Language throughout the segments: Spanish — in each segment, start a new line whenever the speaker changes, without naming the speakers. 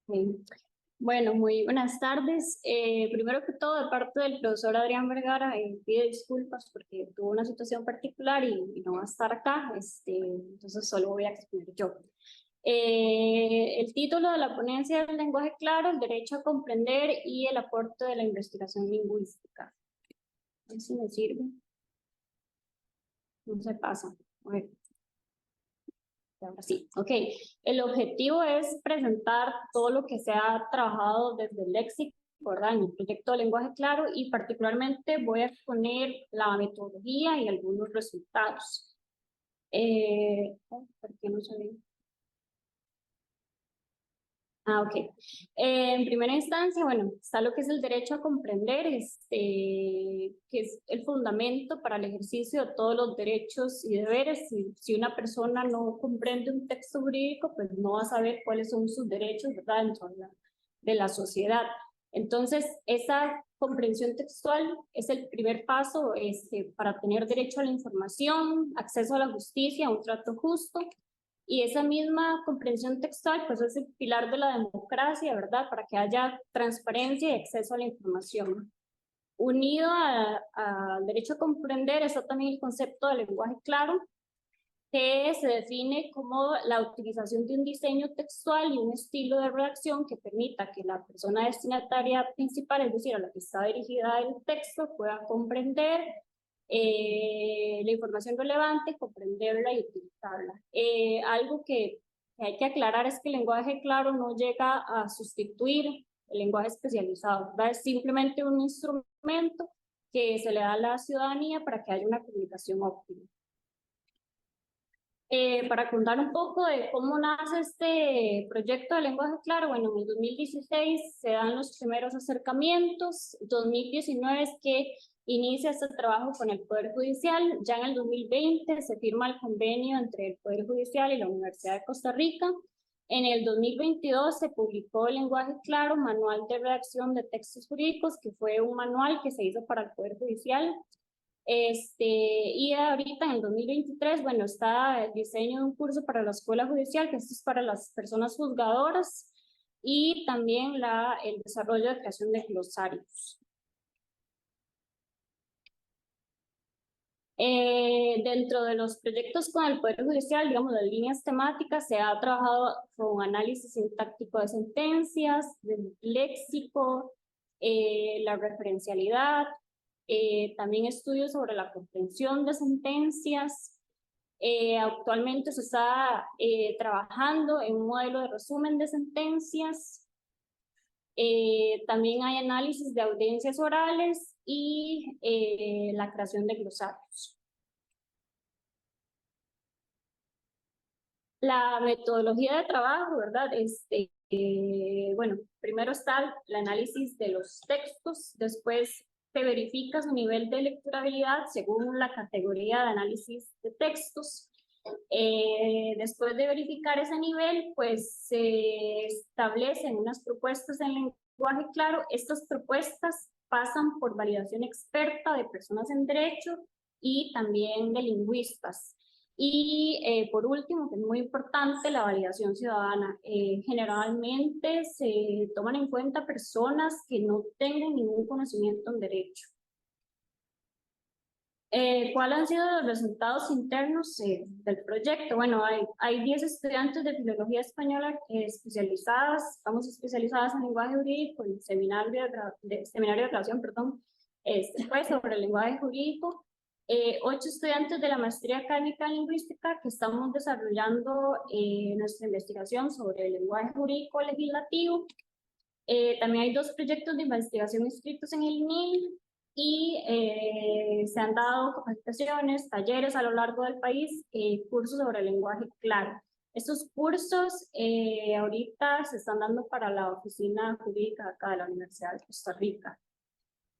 Ok. Bueno, muy buenas tardes. Primero que todo, de parte del profesor Adrián Vergara, pido disculpas porque tuvo una situación particular y no va a estar acá, entonces solo voy a exponer yo. El título de la ponencia es el lenguaje claro, el derecho a comprender y el aporte de la investigación lingüística. A ver si me sirve. No se pasa. A ver. Ahora sí, ok. El objetivo es presentar todo lo que se ha trabajado desde el léxico, ¿verdad? En el proyecto de lenguaje claro y particularmente voy a exponer la metodología y algunos resultados. ¿Por qué no se ve? Ah, ok. En primera instancia, bueno, está lo que es el derecho a comprender, que es el fundamento para el ejercicio de todos los derechos y deberes. Si una persona no comprende un texto jurídico, pues no va a saber cuáles son sus derechos, ¿verdad? Dentro de la sociedad. Entonces, esa comprensión textual es el primer paso para tener derecho a la información, acceso a la justicia, a un trato justo. Y esa misma comprensión textual, pues es el pilar de la democracia, ¿verdad? Para que haya transparencia y acceso a la información. Unido al derecho a comprender está también el concepto de lenguaje claro, que se define como la utilización de un diseño textual y un estilo de redacción que permita que la persona destinataria principal, es decir, a la que está dirigida el texto, pueda comprender la información relevante, comprenderla y utilizarla. Algo que hay que aclarar es que el lenguaje claro no llega a sustituir el lenguaje especializado, ¿verdad? Es simplemente un instrumento que se le da a la ciudadanía para que haya una comunicación óptima. Para contar un poco de cómo nace este proyecto de lenguaje claro, bueno, en el 2016 se dan los primeros acercamientos, 2019 es que inicia este trabajo con el Poder Judicial, ya en el 2020 se firma el convenio entre el Poder Judicial y la Universidad de Costa Rica, en el 2022 se publicó el lenguaje claro, manual de redacción de textos jurídicos, que fue un manual que se hizo para el Poder Judicial. Y ahorita en el 2023, bueno, está el diseño de un curso para la escuela judicial, que esto es para las personas juzgadoras, y también el desarrollo de creación de glosarios. Dentro de los proyectos con el Poder Judicial, digamos, las líneas temáticas, se ha trabajado con análisis sintáctico de sentencias, del léxico, la referencialidad, también estudios sobre la comprensión de sentencias. Actualmente se está trabajando en un modelo de resumen de sentencias. También hay análisis de audiencias orales y la creación de glosarios. La metodología de trabajo, ¿verdad? Bueno, primero está el análisis de los textos, después se verifica su nivel de lecturabilidad según la categoría de análisis de textos. Después de verificar ese nivel, pues se establecen unas propuestas en lenguaje claro. Estas propuestas pasan por validación experta de personas en derecho y también de lingüistas. Y por último, que es muy importante, la validación ciudadana. Generalmente se toman en cuenta personas que no tengan ningún conocimiento en derecho. ¿Cuáles han sido los resultados internos del proyecto? Bueno, hay 10 estudiantes de Filología Española especializadas, estamos especializadas en lenguaje jurídico, el seminario de graduación, perdón, fue sobre el lenguaje jurídico. 8 estudiantes de la Maestría Académica en Lingüística que estamos desarrollando nuestra investigación sobre el lenguaje jurídico legislativo. También hay 2 proyectos de investigación inscritos en el INIL y se han dado capacitaciones, talleres a lo largo del país, cursos sobre el lenguaje claro. Estos cursos ahorita se están dando para la oficina jurídica acá de la Universidad de Costa Rica.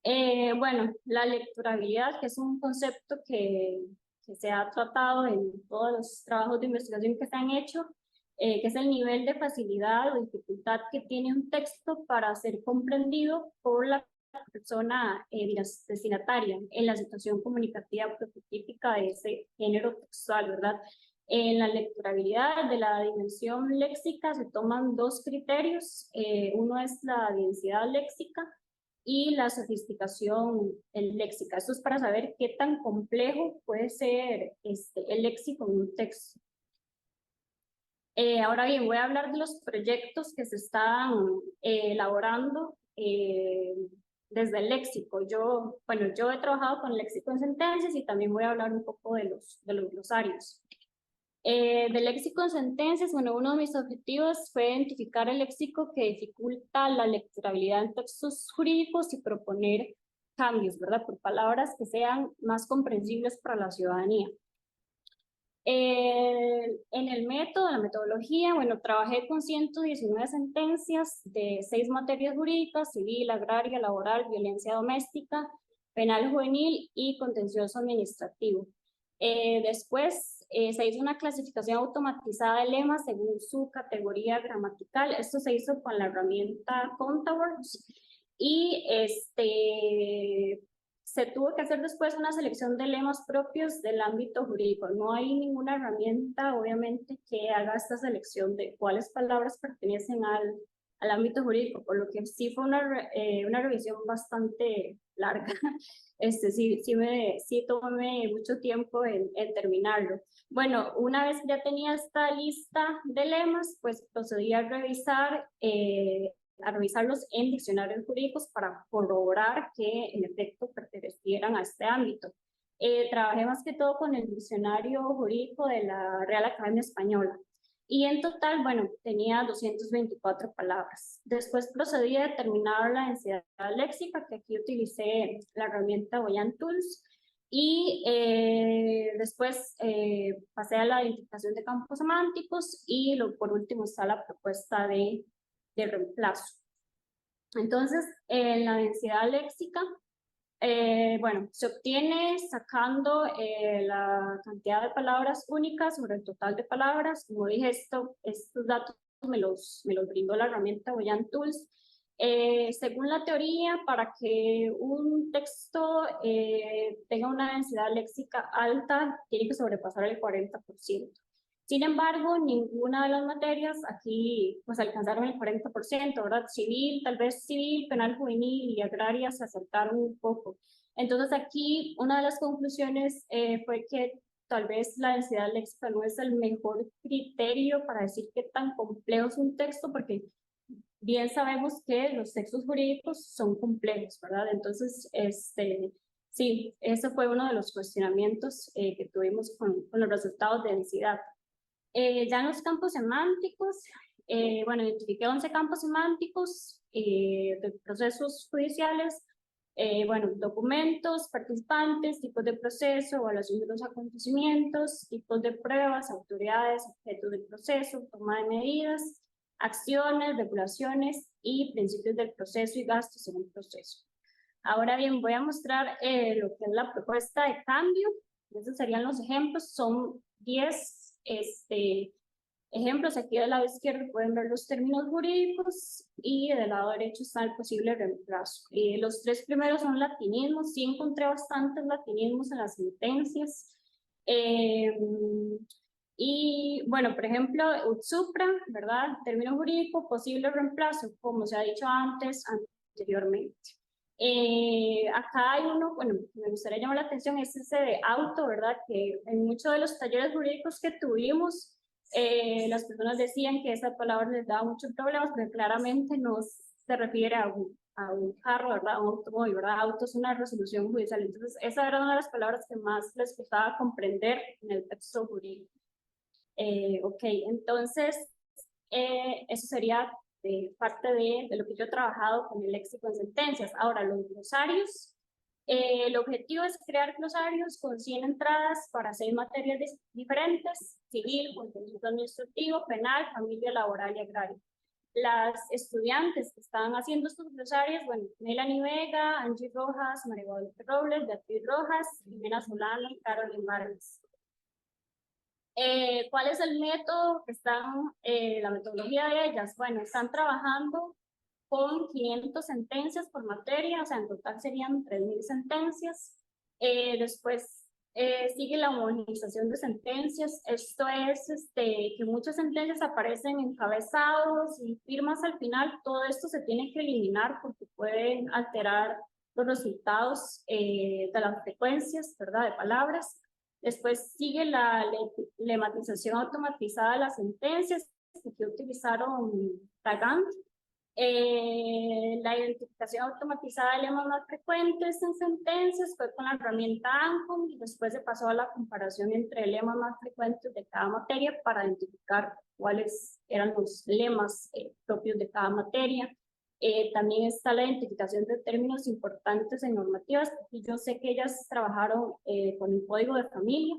Bueno, la lecturabilidad, que es un concepto que se ha tratado en todos los trabajos de investigación que se han hecho, que es el nivel de facilidad o dificultad que tiene un texto para ser comprendido por la persona destinataria en la situación comunicativa prototípica de ese género textual, ¿verdad? En la lecturabilidad de la dimensión léxica se toman dos criterios. Uno es la densidad léxica y la sofisticación léxica. Esto es para saber qué tan complejo puede ser el léxico en un texto. Ahora bien, voy a hablar de los proyectos que se están elaborando desde el léxico. Yo he trabajado con el léxico en sentencias y también voy a hablar un poco de los glosarios. Del léxico en sentencias, bueno, uno de mis objetivos fue identificar el léxico que dificulta la lecturabilidad en textos jurídicos y proponer cambios, ¿verdad? Por palabras que sean más comprensibles para la ciudadanía. En el método, la metodología, bueno, trabajé con 119 sentencias de 6 materias jurídicas: civil, agraria, laboral, violencia doméstica, penal juvenil y contencioso administrativo. Después se hizo una clasificación automatizada de lemas según su categoría gramatical. Esto se hizo con la herramienta ContaWords y se tuvo que hacer después una selección de lemas propios del ámbito jurídico. No hay ninguna herramienta, obviamente, que haga esta selección de cuáles palabras pertenecen al ámbito jurídico, por lo que sí fue una revisión bastante larga. Sí tomé mucho tiempo en terminarlo. Bueno, una vez ya tenía esta lista de lemas, pues procedí a revisarlos en diccionarios jurídicos para corroborar que en efecto pertenecieran a este ámbito. Trabajé más que todo con el diccionario jurídico de la Real Academia Española y en total, bueno, tenía 224 palabras. Después procedí a determinar la densidad léxica, que aquí utilicé la herramienta Voyant Tools, y después pasé a la identificación de campos semánticos y por último está la propuesta de reemplazo. Entonces, la densidad léxica, bueno, se obtiene sacando la cantidad de palabras únicas sobre el total de palabras. Como dije, estos datos me los brindó la herramienta Voyant Tools. Según la teoría, para que un texto tenga una densidad léxica alta, tiene que sobrepasar el 40%. Sin embargo, ninguna de las materias aquí pues alcanzaron el 40%, ¿verdad? Civil, tal vez civil, penal juvenil y agraria se acercaron un poco. Entonces aquí una de las conclusiones fue que tal vez la densidad léxica no es el mejor criterio para decir qué tan complejo es un texto, porque bien sabemos que los textos jurídicos son complejos, ¿verdad? Entonces, sí, ese fue uno de los cuestionamientos que tuvimos con los resultados de densidad. Ya en los campos semánticos, bueno, identifiqué 11 campos semánticos de procesos judiciales, bueno, documentos, participantes, tipos de proceso, evaluación de los acontecimientos, tipos de pruebas, autoridades, objetos del proceso, toma de medidas, acciones, regulaciones y principios del proceso y gastos en el proceso. Ahora bien, voy a mostrar lo que es la propuesta de cambio. Esos serían los ejemplos, son 10 ejemplos. Aquí del lado izquierdo pueden ver los términos jurídicos y del lado derecho está el posible reemplazo. Los 3 primeros son latinismos, sí encontré bastantes latinismos en las sentencias. Y bueno, por ejemplo, ut supra, ¿verdad? Término jurídico, posible reemplazo, como se ha dicho anteriormente. Acá hay uno, bueno, me gustaría llamar la atención, es ese de auto, ¿verdad? Que en muchos de los talleres jurídicos que tuvimos, las personas decían que esa palabra les daba muchos problemas, pero claramente no se refiere a un carro, ¿verdad? A un automóvil, ¿verdad? Auto es una resolución judicial. Entonces, esa era una de las palabras que más les costaba comprender en el texto jurídico. Ok, entonces, eso sería parte de lo que yo he trabajado con el léxico en sentencias. Ahora, los glosarios. El objetivo es crear glosarios con 100 entradas para 6 materias diferentes: civil, contencioso administrativo, penal, familia, laboral y agraria. Las estudiantes que estaban haciendo estos glosarios, bueno, Melanie Vega, Angie Rojas, María Guadalupe Robles, Beatriz Rojas, Jimena Solano y Carolyn Vargas. ¿Cuál es el método que están, la metodología de ellas? Bueno, están trabajando con 500 sentencias por materia, o sea, en total serían 3000 sentencias. Después Sigue la homogenización de sentencias. Esto es que muchas sentencias aparecen encabezados y firmas al final. Todo esto se tiene que eliminar porque pueden alterar los resultados de las frecuencias, ¿verdad? De palabras. Después sigue la lematización automatizada de las sentencias, que utilizaron Tagant. La identificación automatizada de lemas más frecuentes en sentencias fue con la herramienta ANCOM y después se pasó a la comparación entre lemas más frecuentes de cada materia para identificar cuáles eran los lemas propios de cada materia. También está la identificación de términos importantes en normativas, y yo sé que ellas trabajaron con el código de familia.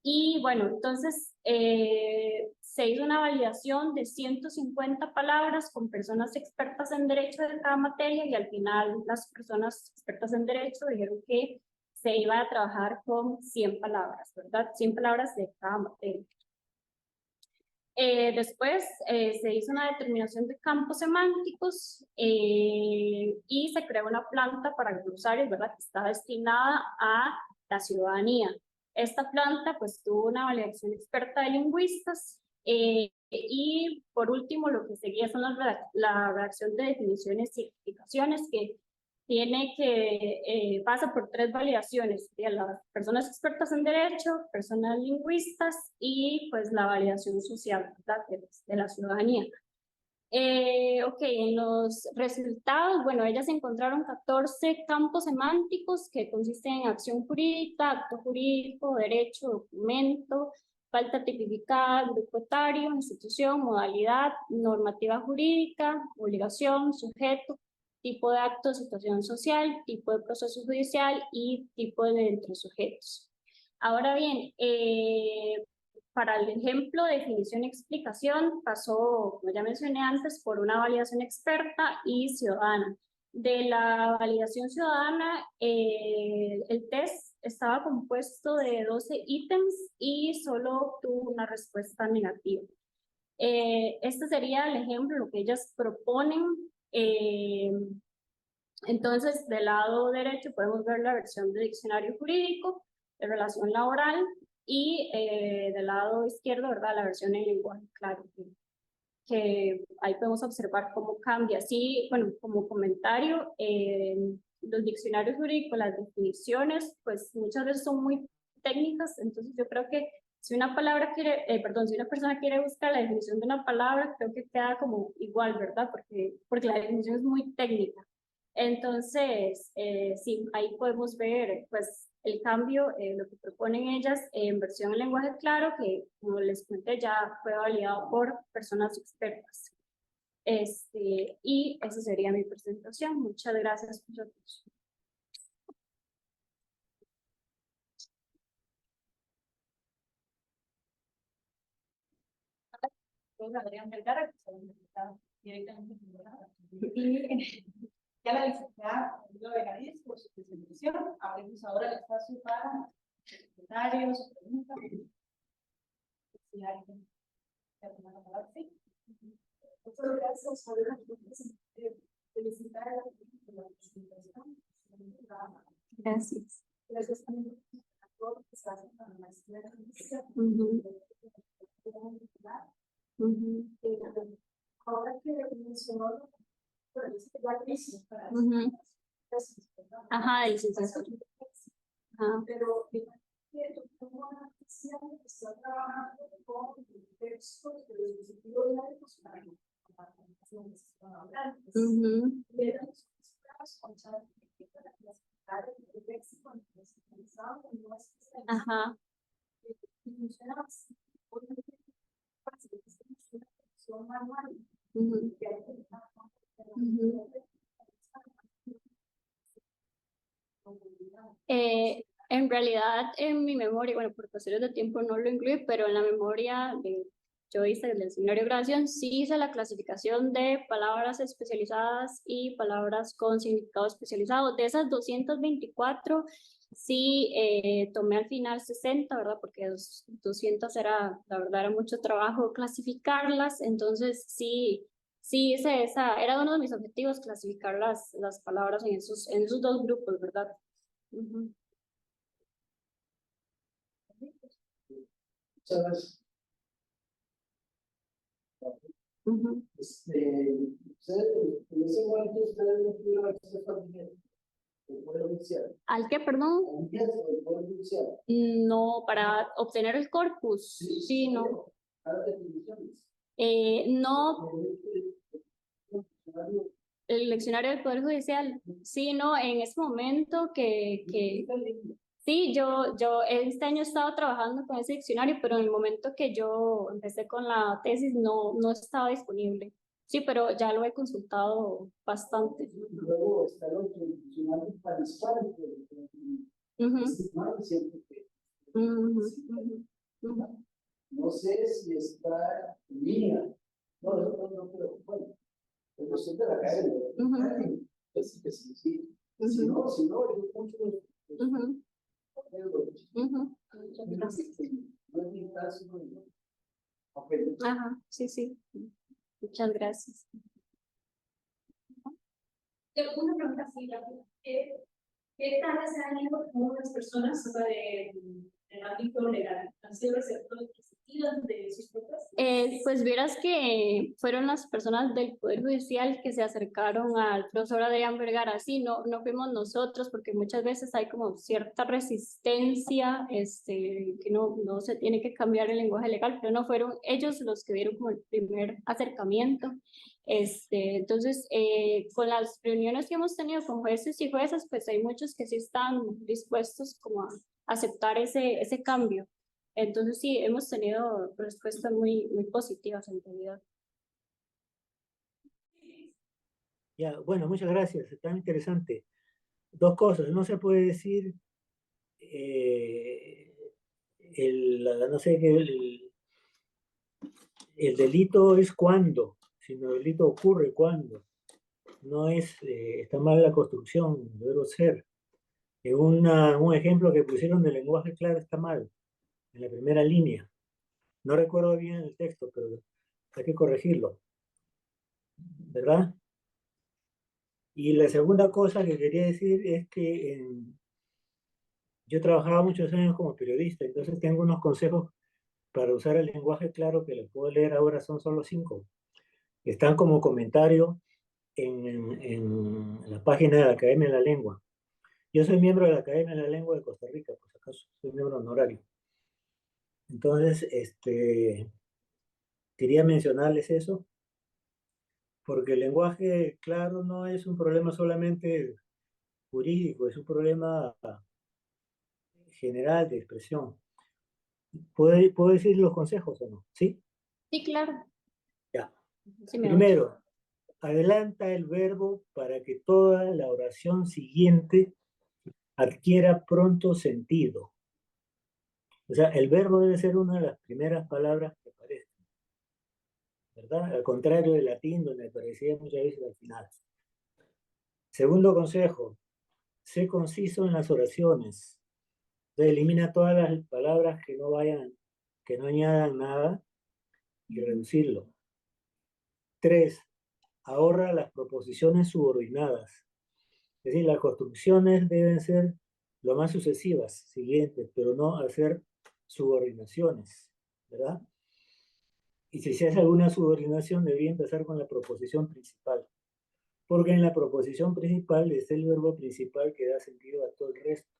Y bueno, entonces se hizo una validación de 150 palabras con personas expertas en derecho de cada materia y al final las personas expertas en derecho dijeron que se iba a trabajar con 100 palabras, ¿verdad? 100 palabras de cada materia. Después se hizo una determinación de campos semánticos y se creó una planta para glosarios, ¿verdad? Que está destinada a la ciudadanía. Esta planta pues tuvo una validación experta de lingüistas y por último lo que seguía son la redacción de definiciones y explicaciones que tiene que, pasa por 3 validaciones, de las personas expertas en derecho, personas lingüistas y pues la validación social, ¿verdad? De la ciudadanía. Ok, en los resultados, bueno, ellas encontraron 14 campos semánticos que consisten en acción jurídica, acto jurídico, derecho, documento, falta tipificada, grupo etario, institución, modalidad, normativa jurídica, obligación, sujeto, tipo de acto, situación social, tipo de proceso judicial y tipo de entre sujetos. Ahora bien, para el ejemplo, definición y explicación, pasó, como ya mencioné antes, por una validación experta y ciudadana. De la validación ciudadana, el test estaba compuesto de 12 ítems y solo obtuvo una respuesta negativa. Este sería el ejemplo, lo que ellas proponen. Entonces, del lado derecho podemos ver la versión de diccionario jurídico, de relación laboral, y del lado izquierdo, ¿verdad? La versión en lenguaje claro, que ahí podemos observar cómo cambia. Sí, bueno, como comentario, los diccionarios jurídicos, las definiciones, pues muchas veces son muy técnicas, entonces yo creo que si una palabra quiere, perdón, si una persona quiere buscar la definición de una palabra, creo que queda como igual, ¿verdad? Porque la definición es muy técnica. Entonces, sí, ahí podemos ver pues el cambio, lo que proponen ellas en versión en lenguaje claro, que como les comenté ya fue validado por personas expertas. Y esa sería mi presentación. Muchas gracias por su atención.
Adrián Vergara, que está directamente y ya la licenciada Benavides por su presentación. Abrimos ahora el espacio para comentarios, preguntas. Si alguien quiere tomar la palabra, sí. Muchas gracias por felicitar a la presentación.
Gracias.
Gracias también a todos que están en la maestría de ahora que mencionó, pero es que ya crisis para
Ajá, licenciatura. Ajá.
Pero que como una oficina que está trabajando con textos de los dispositivos médicos para que la comunicación que se están hablando. Y eran los con chat para clasificar el léxico especializado en no especializado.
Ajá.
Y funciona así. Obviamente, para que es una función manual. Que hay que
En realidad, en mi memoria, bueno, por cuestiones de tiempo no lo incluí, pero en la memoria yo hice del seminario de grabación, sí hice la clasificación de palabras especializadas y palabras con significado especializado. De esas 224, sí tomé al final 60, ¿verdad? Porque 200 era, la verdad, era mucho trabajo clasificarlas, entonces sí. Sí, era uno de mis objetivos, clasificar las palabras en esos 2 grupos, ¿verdad?
¿Sabes? En ese momento ustedes no tuvieron acceso al Poder Judicial.
¿Al qué, perdón?
Al Poder Judicial.
No, para obtener el corpus. Sí, no. No, el leccionario del Poder Judicial. Sí, no, en ese momento sí, yo este año he estado trabajando con ese diccionario, pero en el momento que yo empecé con la tesis no estaba disponible. Sí, pero ya lo he consultado bastante.
Luego está el otro diccionario para hispánico. No sé si está en línea. No, pero bueno, el docente de la academia. Así que sí. Si no, yo mucho.
Ajá, sí. Muchas gracias.
Una pregunta así, ¿qué tal se han ido con las personas del ámbito legal? ¿Han sido receptores de sus propuestas?
Pues vieras que fueron las personas del Poder Judicial que se acercaron al profesor Adrián Vergara. Sí, no fuimos nosotros, porque muchas veces hay como cierta resistencia, que no se tiene que cambiar el lenguaje legal, pero no fueron ellos los que dieron como el primer acercamiento. Entonces, con las reuniones que hemos tenido con jueces y juezas, pues hay muchos que sí están dispuestos como a aceptar ese cambio. Entonces sí, hemos tenido respuestas muy positivas en realidad.
Ya, bueno, muchas gracias, tan interesante. Dos cosas, no se puede decir no sé, el delito es cuando, sino el delito ocurre cuando. No es, está mal la construcción, debe ser. Un ejemplo que pusieron de lenguaje claro está mal, en la primera línea. No recuerdo bien el texto, pero hay que corregirlo, ¿verdad? Y la segunda cosa que quería decir es que yo trabajaba muchos años como periodista, entonces tengo unos consejos para usar el lenguaje claro que les puedo leer ahora, son solo 5. Están como comentario en la página de la Academia de la Lengua. Yo soy miembro de la Academia de la Lengua de Costa Rica, por si acaso, soy miembro honorario. Entonces, quería mencionarles eso, porque el lenguaje claro no es un problema solamente jurídico, es un problema general de expresión. ¿Puedo decir los consejos o no? ¿Sí?
Sí, claro.
Ya.
Sí,
Primero, adelanta el verbo para que toda la oración siguiente adquiera pronto sentido. O sea, el verbo debe ser una de las primeras palabras que aparezcan, ¿verdad? Al contrario del latín, donde aparecía muchas veces al final. Segundo consejo, sé conciso en las oraciones. Elimina todas las palabras que no añadan nada y reducirlo. 3. Ahorra las proposiciones subordinadas. Es decir, las construcciones deben ser lo más sucesivas, siguientes, pero no hacer subordinaciones, ¿verdad? Y si se hace alguna subordinación, debería empezar con la proposición principal, porque en la proposición principal es el verbo principal que da sentido a todo el resto.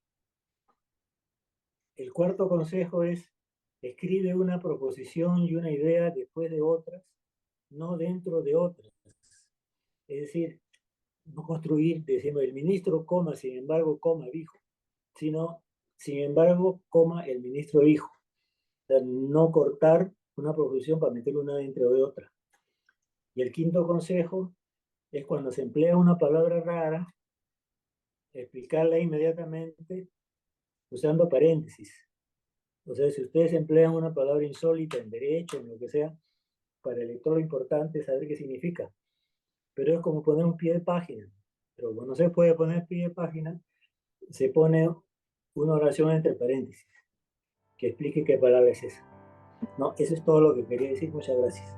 El cuarto consejo es, escribe una proposición y una idea después de otras, no dentro de otras. Es decir, no construir diciendo el ministro, coma, sin embargo, coma, dijo, sino, sin embargo, coma, el ministro dijo. O sea, no cortar una proposición para meter una dentro de otra. Y el quinto consejo es cuando se emplea una palabra rara, explicarla inmediatamente usando paréntesis. O sea, si ustedes emplean una palabra insólita en derecho, en lo que sea, para el lector lo importante es saber qué significa. Pero es como poner un pie de página. Pero cuando no se puede poner pie de página, se pone una oración entre paréntesis que explique qué palabra es esa. No, eso es todo lo que quería decir. Muchas gracias.